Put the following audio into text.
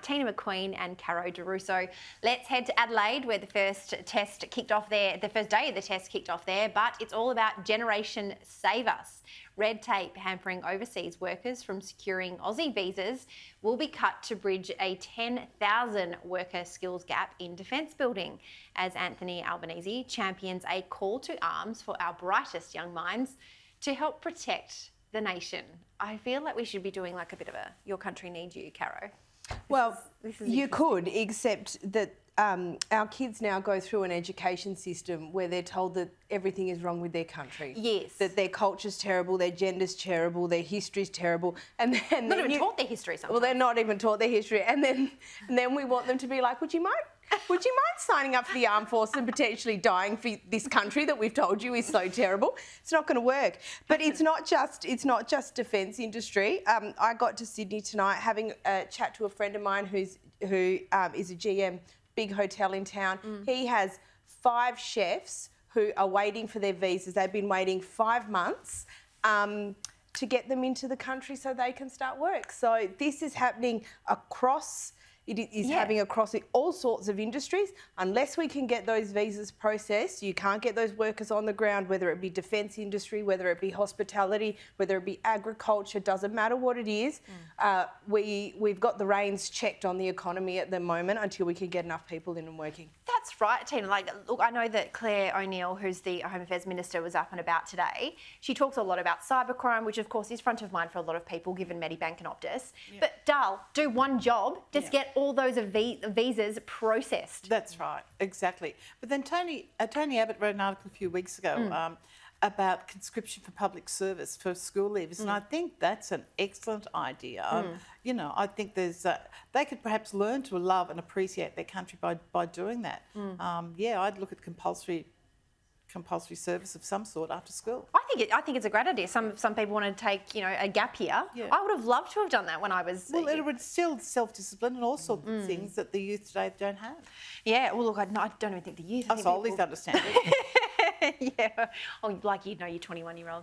Tina McQueen and Caro DeRusso. Let's head to Adelaide, where the first test kicked off there. The first day of the test kicked off there, but it's all about Generation Save Us. Red tape hampering overseas workers from securing Aussie visas will be cut to bridge a 10,000 worker skills gap in defence building, as Anthony Albanese champions a call to arms for our brightest young minds to help protect the nation. I feel like we should be doing like a bit of a Your Country Needs You, Caro. Well, you could, except that our kids now go through an education system where they're told that everything is wrong with their country. Yes. That their culture's terrible, their gender's terrible, their history's terrible. And then not even taught their history sometimes. Well, they're not even taught their history. And then we want them to be like, would you mind signing up for the armed forces and potentially dying for this country that we've told you is so terrible? It's not going to work. But it's not just defence industry. I got to Sydney tonight having a chat to a friend of mine who is a GM, big hotel in town. He has 5 chefs who are waiting for their visas. They've been waiting 5 months to get them into the country so they can start work. So this is happening across. It is happening across all sorts of industries. Unless we can get those visas processed, you can't get those workers on the ground, whether it be defence industry, whether it be hospitality, whether it be agriculture, doesn't matter what it is. We've got the reins checked on the economy at the moment until we can get enough people in and working. That's right, Tina. Like, look, I know that Claire O'Neill, who's the Home Affairs Minister, was up and about today. She talks a lot about cybercrime, which of course is front of mind for a lot of people, given Medibank and Optus. Yeah. But Dal, do one job, just get all those visas processed. That's right, exactly. But then Tony Abbott wrote an article a few weeks ago about conscription for public service for school leavers, and I think that's an excellent idea. You know, I think there's they could perhaps learn to love and appreciate their country by doing that. Yeah, I'd look at compulsory service of some sort after school. I think it's a great idea. Some people want to take, you know, a gap year. Yeah. I would have loved to have done that when I was. Well, it would still self-discipline and all sorts of things that the youth today don't have. Yeah. Well, look, I don't even think the youth. Us oldies understand it. Yeah. Oh, like you know, your 21-year-old.